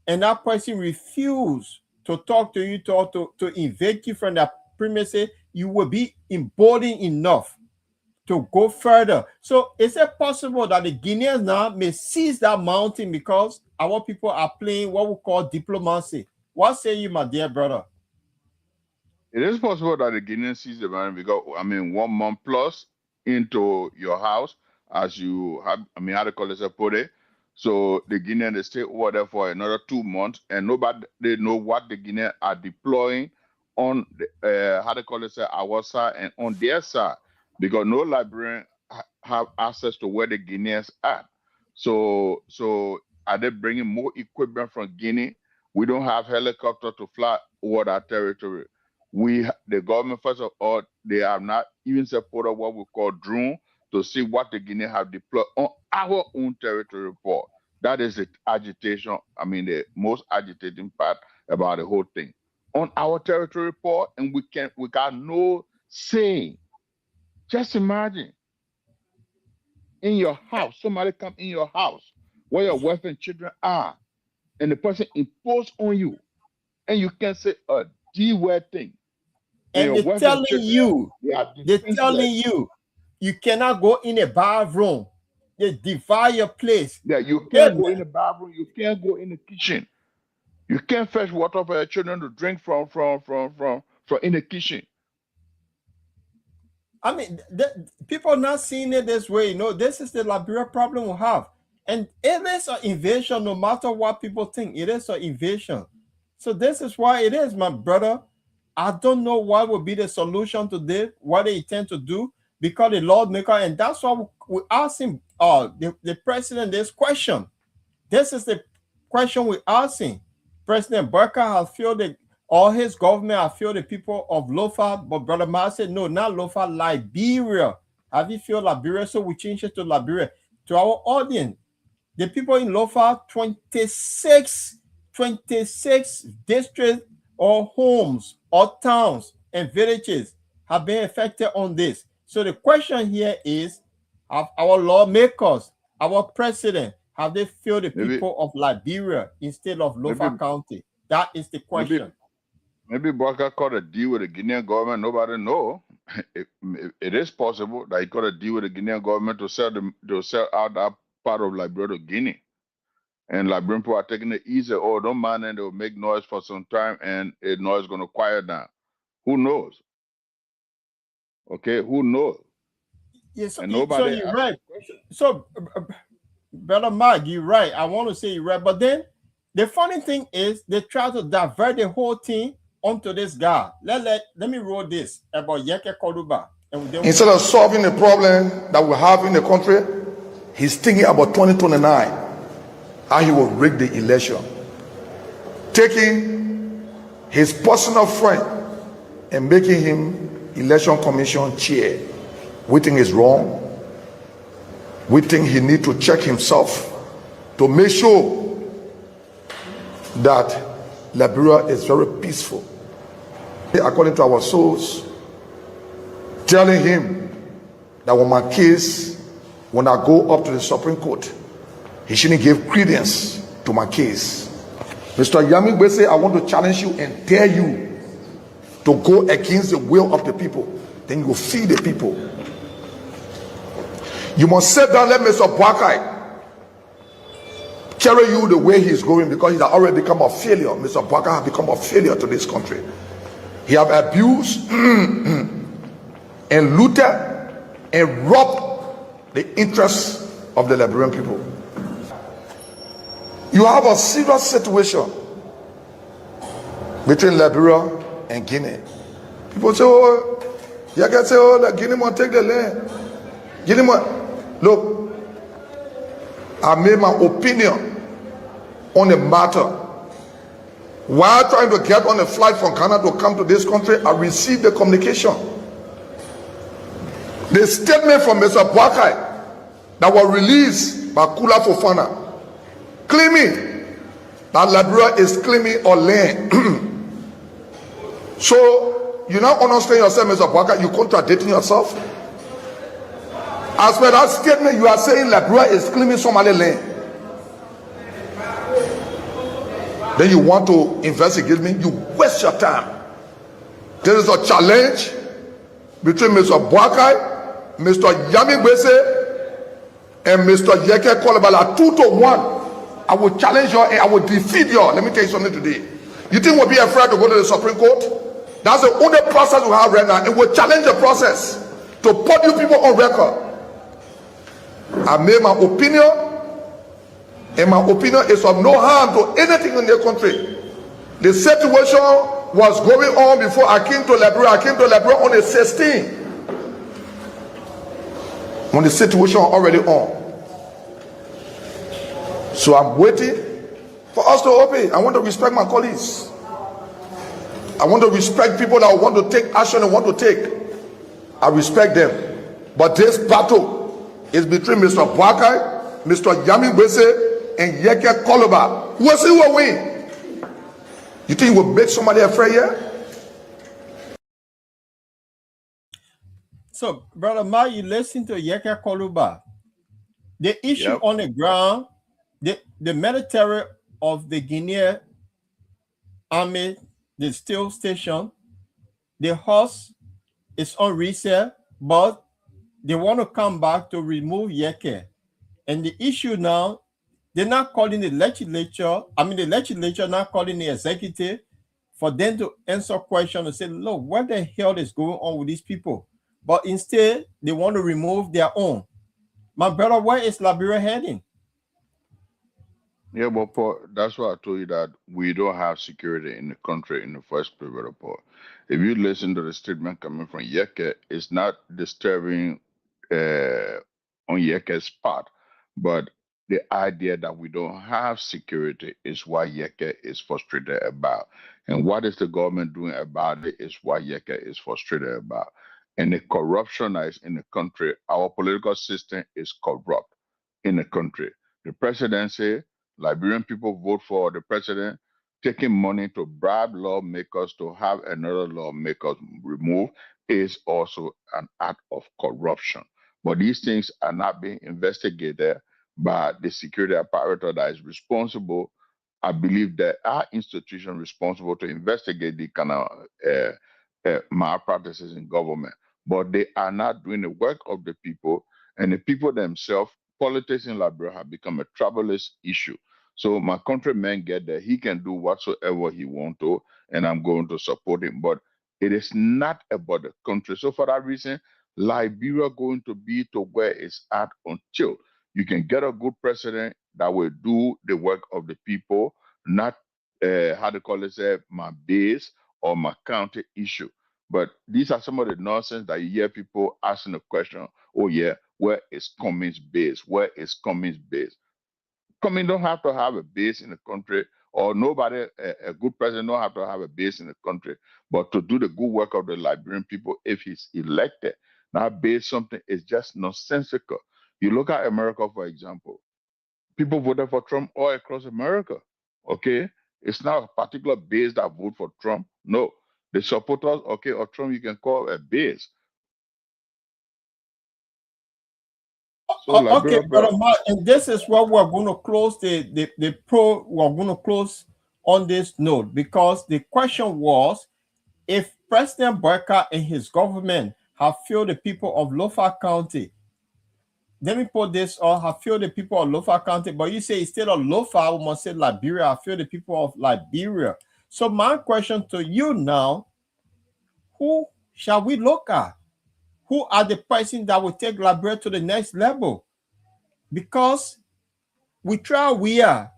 and that person refuse to talk to you, to invade you from that premises, you will be emboldened enough to go further. So is it possible that the Guineans now may seize that mountain because our people are playing what we call diplomacy? What say you, my dear brother? It is possible that the Guinean sees the money because 1 month plus into your house as you have, how to call it, put it. So the Guinean they stay over there for another 2 months, and nobody they know what the Guinean are deploying on the, how to call it, our side and on their side, because no Liberian have access to where the Guineans at. So are they bringing more equipment from Guinea? We don't have helicopter to fly over that territory. The government, first of all, they have not even supported what we call drone to see what the Guinea have deployed on our own territory for. That is the agitation. I mean, the most agitating part about the whole thing. On our territory report, and we got no say. Just imagine in your house, somebody come in your house where your wife and children are, and the person impose on you, and you can say a D-word thing. And they're telling you, you cannot go in a bathroom. They divide your place. Yeah, you can't go in the bathroom. You can't go in the kitchen. You can't fetch water for your children to drink from in the kitchen. I mean, people are not seeing it this way. This is the Liberia problem we have. And it is an invasion, no matter what people think. It is an invasion. So this is why it is, my brother. I don't know what will be the solution to this, what they intend to do, because the Lord maker, and that's why we ask him, the president, this question. This is the question we asking. President Barker has filled all his government have filled the people of Lofa, but Brother Ma said, no, not Lofa, Liberia. Have you filled Liberia? So we change it to Liberia. To our audience, the people in Lofa, 26 districts or homes or towns and villages have been affected on this. So the question here is, have our lawmakers, our president, have they filled the people of Liberia instead of Lofa County? That is the question. Maybe Barker caught a deal with the Guinean government. Nobody know. It is possible that he got a deal with the Guinean government to sell out that part of Liberia to Guinea. And Liberian people are taking it easy. Oh, don't mind, and they'll make noise for some time, and the noise is going to quiet down. Who knows? Okay, who knows? Yes, and nobody. So you're right. So, Brother Mark, you're right. I want to say you're right, but then the funny thing is they try to divert the whole thing onto this guy. Let me roll this about Yeke Koduba. Instead of solving the problem that we have in the country, he's thinking about 2029. How he will rig the election, taking his personal friend and making him election commission chair. We think is wrong. We think he need to check himself to make sure that Liberia is very peaceful. According to our source, telling him that when my case, when I go up to the Supreme Court, he shouldn't give credence to my case. Mr. Yami Bese, I want to challenge you and dare you to go against the will of the people. Then you will feed the people. You must sit down, let Mr. Boakai carry you the way he's going, because he's already become a failure. Mr. Boakai has become a failure to this country. He have abused and looted and robbed the interests of the Liberian people. You have a serious situation between Liberia and Guinea. People say, oh, you can say, oh, the Guinea must take the land. Guinea must. Look, I made my opinion on the matter. While trying to get on a flight from Ghana to come to this country, I received the communication. The statement from Mr. Boakai that was released by Kula Fofana, claiming that Liberia is claiming or land. So you now understand yourself, Mr. Boakai, you contradicting yourself. As per that statement, you are saying Liberia is claiming Somali land. Then you want to investigate me? You waste your time. There is a challenge between Mr. Boakai, Mr. Yami Bese, and Mr. Yeke Kolobala, 2-1. I will challenge you and I will defeat you. Let me tell you something today. You think we'll be afraid to go to the Supreme Court? That's the only process we have right now. And we'll challenge the process to put you people on record. I made my opinion, and my opinion is of no harm to anything in the country. The situation was going on before I came to Liberia. I came to Liberia on the 16th. when the situation already on. So I'm waiting for us to open. I want to respect my colleagues. I want to respect people that want to take action and want to take. I respect them. But this battle is between Mr. Boakai, Mr. Yami Bese, and Yeke Koloba. Who will win? You think he will make somebody afraid here? So, Brother Ma, you listen to Yeke Koluba. The issue on the ground, the military of the Guinea army, the steel station, the horse is on resale, but they want to come back to remove Yeke. And the issue now, they're not calling the legislature, the legislature not calling the executive for them to answer questions and say, look, what the hell is going on with these people? But instead, they want to remove their own. My brother, where is Liberia heading? Yeah, but Paul, that's why I told you that we don't have security in the country in the first place, brother Paul. If you listen to the statement coming from Yeke, it's not disturbing on Yeke's part, but the idea that we don't have security is why Yeke is frustrated about. And what is the government doing about it is why Yeke is frustrated about. And the corruption that is in the country, our political system is corrupt in the country. The presidency, Liberian people vote for the president, taking money to bribe lawmakers to have another lawmaker removed is also an act of corruption. But these things are not being investigated by the security apparatus that is responsible. I believe that our institution responsible to investigate the kind of malpractices in government, but they are not doing the work of the people, and the people themselves. Politics in Liberia have become a troublous issue. So my countryman get that he can do whatsoever he want to, and I'm going to support him. But it is not about the country. So for that reason, Liberia going to be to where it's at until you can get a good president that will do the work of the people, not how to call it, say, my base or my county issue. But these are some of the nonsense that you hear people asking the question, oh yeah, where is Cummings base? Where is Cummings base? Cummings don't have to have a base in the country, or nobody, a good president don't have to have a base in the country, but to do the good work of the Liberian people if he's elected. Now base something is just nonsensical. You look at America, for example, people voted for Trump all across America, okay? It's not a particular base that vote for Trump. No, the supporters, okay, of Trump, you can call a base. So Okay, Liberia, Brother Mark, and this is what we're going to close we're going to close on this note, because the question was, if President Boyka and his government have failed the people of Lofa County, let me put this, or have failed the people of Lofa County, but you say instead of Lofa, we must say Liberia, have failed the people of Liberia. So my question to you now, who shall we look at? Who are the persons that will take Liberia to the next level? Because we try Weah.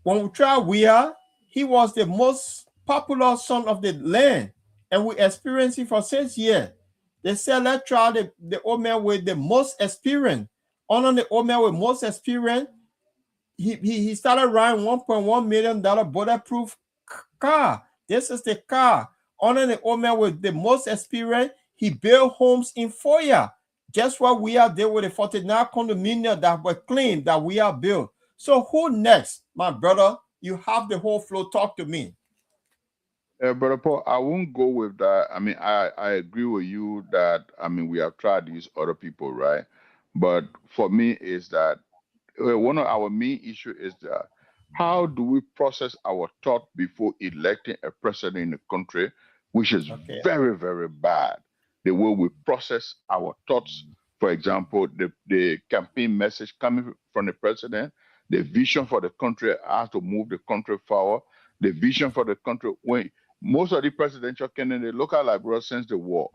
When we try Weah, he was the most popular son of the land, and we experienced it for 6 years. They said, let's try the old man with the most experience. On the old man with most experience, he started riding $1.1 million bulletproof car. This is the car. On the old man with the most experience, he built homes in Foya. Just what we are there with the 49 condominium that were clean, that we are built. So who next, my brother? You have the whole flow. Talk to me. Brother Paul, I won't go with that. I mean, I agree with you that, I mean, we have tried these other people, right? But for me, is that one of our main issue is that how do we process our thought before electing a president in the country, which is very, very bad. The way we process our thoughts, for example, the campaign message coming from the president, the vision for the country, how to move the country forward, the vision for the country. When most of the presidential candidates look at Liberia since the war,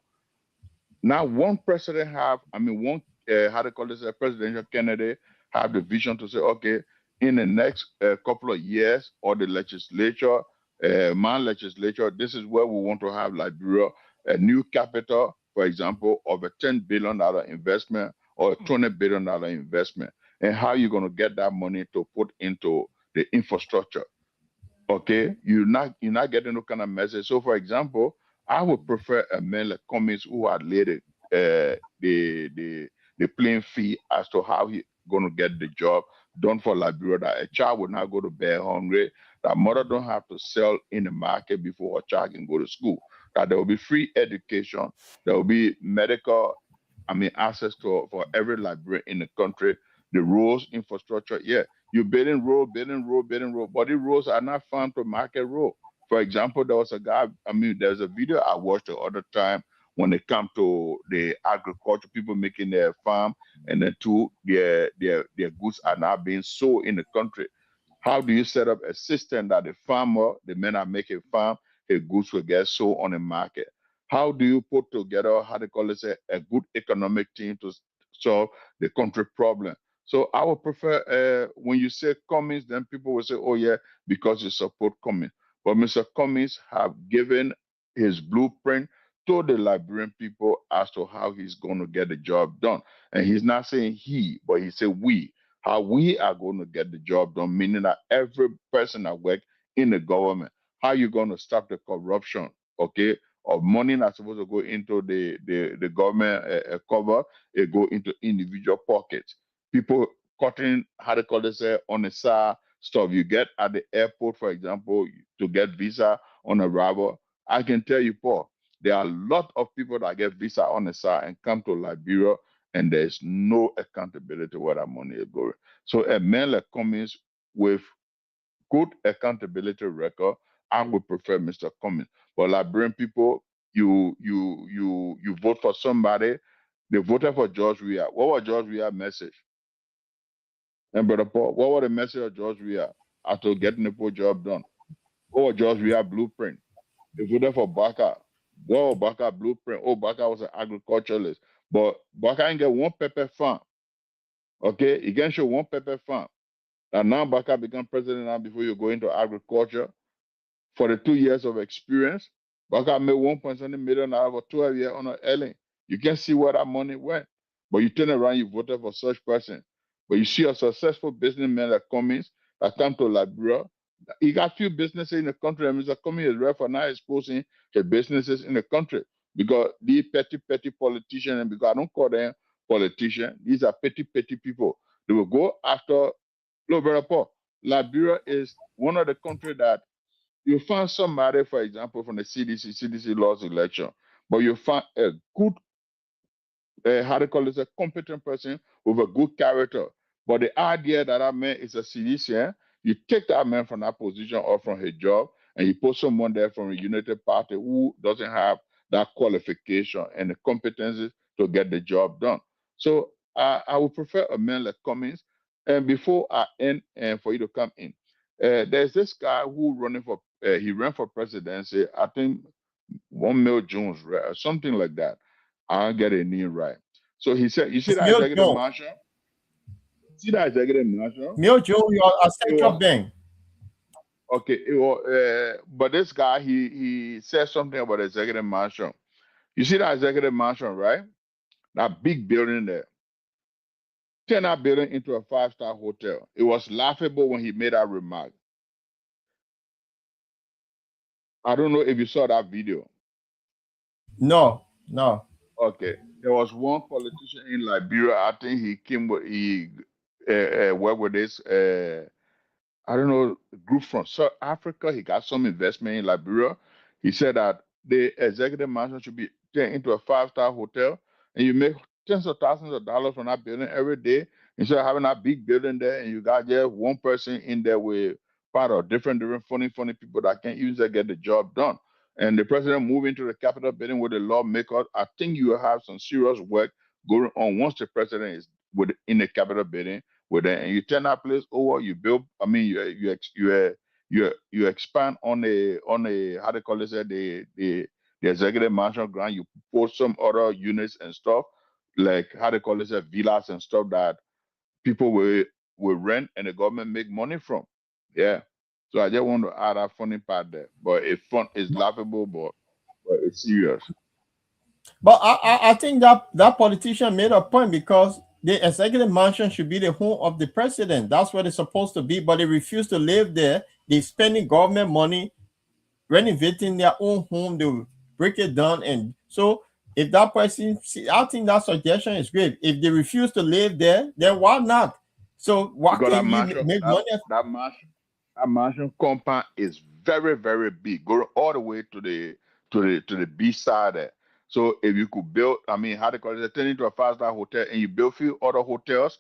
now one president have, I mean, one how to call this, a presidential candidate have the vision to say, okay, in the next couple of years, or the legislature, my legislature, this is where we want to have Liberia, a new capital, for example, of a $10 billion investment or a $20 billion investment, and how you're going to get that money to put into the infrastructure. Okay, you're not getting no kind of message. So, for example, I would prefer a man like Cummings who had laid the playing field as to how he going to get the job done for Liberia. That a child would not go to bed hungry. That mother don't have to sell in the market before a child can go to school. That there will be free education. There will be medical, access to for every Liberian in the country. The roads, infrastructure, yeah. You building road, building road, building road, but the roads are not found to market road. For example, there was a guy, there's a video I watched the other time when it come to the agriculture, people making their farm, and then their goods are now being sold in the country. How do you set up a system that the farmer, the men are making farm, his goods will get sold on the market? How do you put together, how they call it, a good economic team to solve the country problem? So I would prefer when you say Cummings, then people will say, oh yeah, because you support Cummings. But Mr. Cummings have given his blueprint to the Liberian people as to how he's going to get the job done. And he's not saying he, but he said we, how we are going to get the job done, meaning that every person that works in the government, how you going to stop the corruption, okay, of money that's supposed to go into the government cover, it go into individual pockets. People cutting, how they call this, on the side stuff you get at the airport, for example, to get visa on arrival. I can tell you, Paul, there are a lot of people that get visa on the side and come to Liberia, and there's no accountability where that money is going. So a man like Cummings with good accountability record, I would prefer Mr. Cummings. But Liberian people, you vote for somebody. They voted for George Weah. What was George Weah's message? And Brother Paul, what was the message of George Weah after getting the poor job done? What was George Weah's blueprint? They voted for Baka. What was Baka's blueprint? Oh, Baka was an agriculturalist. But Baka ain't get one pepper farm. Okay? You can show one pepper farm. And now Baka become president now before you go into agriculture. For the 2 years of experience, Baka made 1.7 million out of a 12 year on an Ellen. You can see where that money went. But you turn around, you voted for such person. But you see a successful businessman that Cummings that come to Liberia. He got few businesses in the country, and Mr. Cummings is ready for now exposing his businesses in the country. Because these petty politicians, and because I don't call them politicians, these are petty people. They will go after, look, Brother Paul, Liberia is one of the countries that you find somebody, for example, from the CDC lost election, but you find a good, how they call it, a competent person with a good character. But the idea that that man is a citizen, you take that man from that position or from his job, and you put someone there from a United Party who doesn't have that qualification and the competencies to get the job done. So I would prefer a man like Cummings. And before I end, and for you to come in, there's this guy who running for, he ran for presidency, I think 1 Mil Jones, right, or something like that. I don't get a name right. So he said, you see It's that Neil executive Jones. marshal? See that executive marshal? Neil Jones, you're a It central was, bank. okay, it was, but this guy, he said something about executive marshal. You see that executive marshal, right? That big building there. Turn that building into a 5-star hotel. It was laughable when he made that remark. I don't know if you saw that video. No. Okay, there was one politician in Liberia. I think he came with he worked with this I don't know group from South Africa. He got some investment in Liberia. He said that the executive mansion should be turned into a 5-star hotel, and you make tens of thousands of dollars from that building every day instead of having that big building there, and you got just one person in there with part of different funny people that can't even get the job done. And the president moved into the Capitol building with the lawmakers. I think you will have some serious work going on once the president is in the Capitol building with them, and you turn that place over. You build. I mean, you expand on a how they call it, the executive mansion ground. You put some other units and stuff like how they call it, villas and stuff that people will rent and the government make money from. Yeah. So I just want to add that funny part there. But it's fun, it's laughable, but it's serious. But I think that politician made a point because the executive mansion should be the home of the president. That's what it's supposed to be, but they refuse to live there. They're spending government money renovating their own home. They will break it down. And so if that person, see, I think that suggestion is great. If they refuse to live there, then why not? So why Because can't he make money? that mansion compound is very, very big, going all the way to the beach side there. So if you could build, I mean, how they call it, turn into a 5-star hotel, and you build few other hotels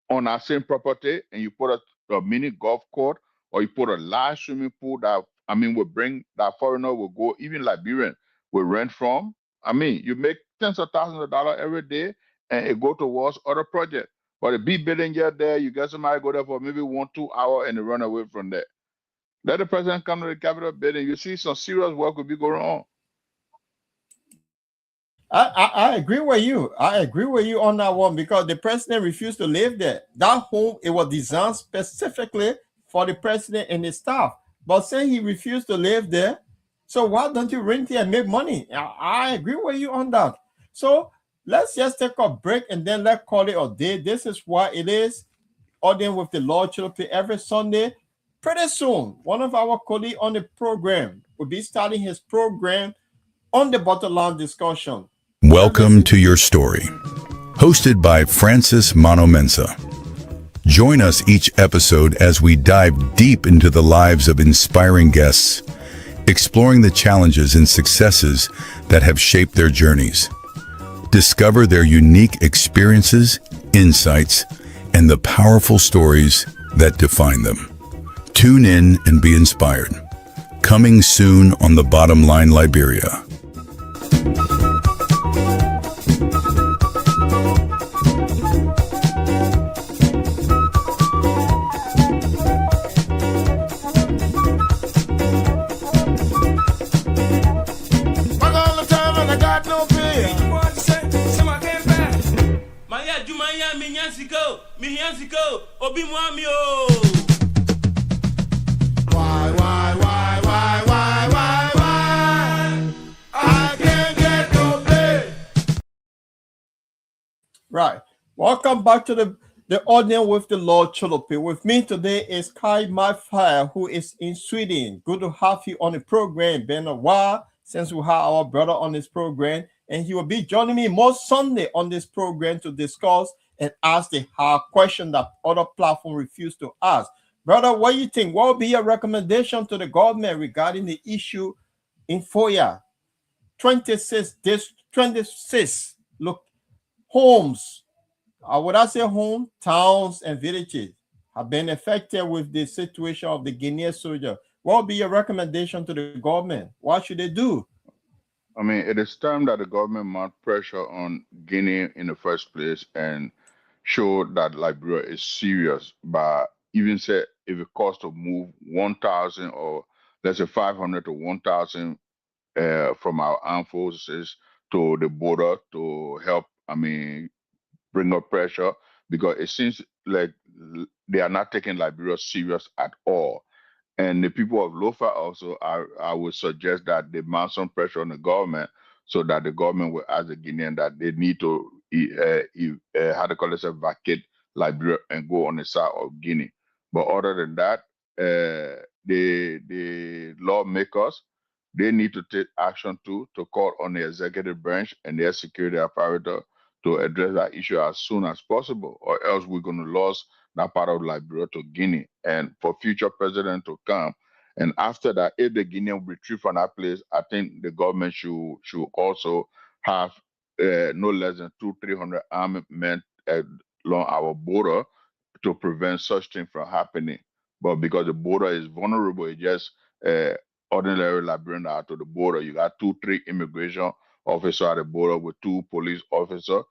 on that same property, and you put a mini golf court, or you put a large swimming pool that, I mean, will bring that foreigner will go, even Liberian will rent from. I mean, you make tens of thousands of dollars every day, and it go towards other projects. But a big building get there, you get somebody go there for maybe 1-2 hours and they run away from there. Let the president come to the Capitol building. You see some serious work will be going on. I agree with you. I agree with you on that one because the president refused to live there. That home, it was designed specifically for the president and his staff. But saying he refused to live there, so why don't you rent it and make money? I agree with you on that. So let's just take a break and then let's call it a day. This is what it is. Audience with the Lord Choloply every Sunday. Pretty soon, one of our colleagues on the program will be starting his program on the bottom line discussion. Welcome to Your Story, hosted by Francis Manomensa. Join us each episode as we dive deep into the lives of inspiring guests, exploring the challenges and successes that have shaped their journeys. Discover their unique experiences, insights, and the powerful stories that define them. Tune in and be inspired. Coming soon on The Bottom Line Liberia. Right. Welcome back to the audience with the Lord Choloply. With me today is Kai Mafire, who is in Sweden. Good to have you on the program. Been a while since we had our brother on this program, and he will be joining me most Sunday on this program to discuss and ask the hard question that other platforms refuse to ask. Brother, what do you think? What would be your recommendation to the government regarding the issue in FOIA? 26 look homes, would I say home, towns, and villages have been affected with the situation of the Guinean soldier. What would be your recommendation to the government? What should they do? I mean, it is time that the government mount pressure on Guinea in the first place and show that Liberia is serious by even say if it costs to move 1,000 or let's say 500 to 1,000 from our armed forces to the border to help, I mean, bring up pressure because it seems like they are not taking Liberia serious at all. And the people of Lofa also, I would suggest that they mount some pressure on the government so that the government will ask the Guinean that they need to, how to call it, vacate Liberia and go on the side of Guinea. But other than that, the lawmakers, they need to take action too to call on the executive branch and their security apparatus to address that issue as soon as possible, or else we're going to lose that part of Liberia to Guinea and for future president to come. And after that, if the Guinean retreat from that place, I think the government should also have no less than 200-300 armed men along our border to prevent such thing from happening. But because the border is vulnerable, it just ordinary Liberian out to the border. You got 2-3 immigration officers at the border with 2 police officers.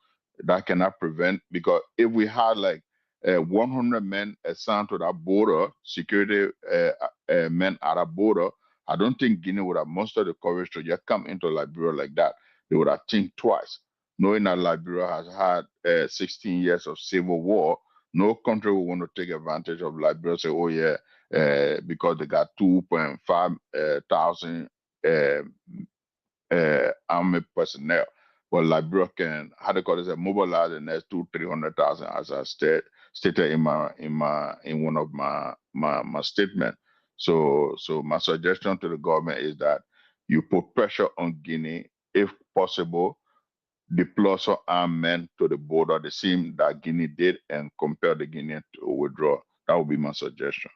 That cannot prevent, because if we had like 100 men assigned to that border, security men at that border, I don't think Guinea would have mustered the courage to just come into Liberia like that. They would have think twice, knowing that Liberia has had 16 years of civil war. No country will want to take advantage of Liberia. Say, oh yeah, because they got 2.5 thousand army personnel. but Liberia can, how they call it, mobilize the next 300,000, as I stated in one of my statement. So my suggestion to the government is that you put pressure on Guinea, if possible, deploy some armed men to the border, the same that Guinea did, and compel the Guinean to withdraw. That would be my suggestion.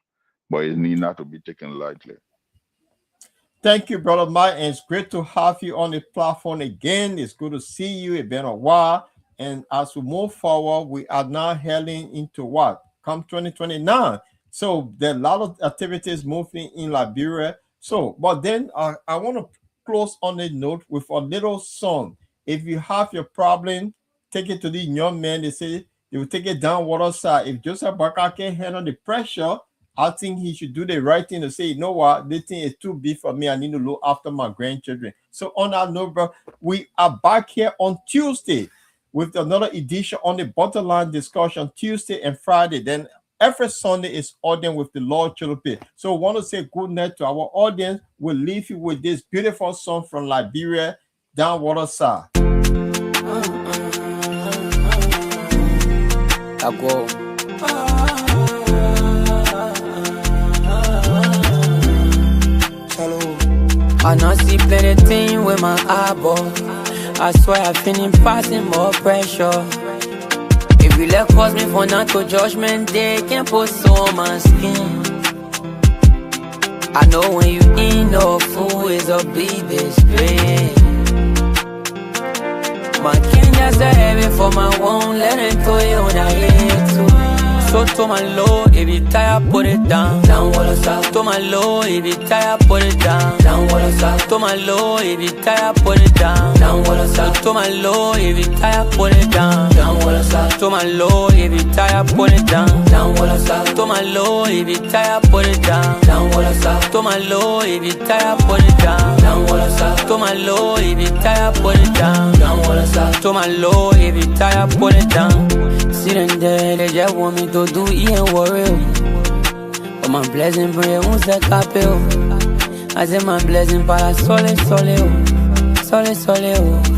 But it need not to be taken lightly. Thank you, Brother Mike, and it's great to have you on the platform again. It's good to see you. It's been a while. And as we move forward, we are now heading into what? Come 2029. So there are a lot of activities moving in Liberia. So, but then I want to close on a note with a little song. If you have your problem, take it to the young men. They say they will take it down water side. If Joseph Barker can handle the pressure, I think he should do the right thing to say, you know what, this thing is too big for me. I need to look after my grandchildren. So on that note, bro, we are back here on Tuesday with another edition on the bottom line discussion, Tuesday and Friday. Then every Sunday is audience with the Lord Choloply. So I want to say good night to our audience. We'll leave you with this beautiful song from Liberia, Down Water Side. I not see plenty thing with my eyeball. I swear I feeling passing more pressure. If you let cause me for not to judgment day, can't put so on my skin. I know when you in no fool is a big display. My king just a heavy for my one, let it to you on the head too. So to my low, if you tired, put it down. Down water side. To my low, if you tired, put it down. Down water side. To my low, if you tired, put it down. Down water side. To my low, if you tired, put it down. Down water side. To my low, if you tired, put it down. Down water side. To my low, if you tired, put it down. Down water side. To my low, if you tired, put it down. Down water side. To my low, if you tired, put it down. Down water side. To my low, if you tired, put it down. Sitting there, they just want me to do it and worry. But my blessing bring un se capeo. I say my blessing para sole, sole, sole, sole.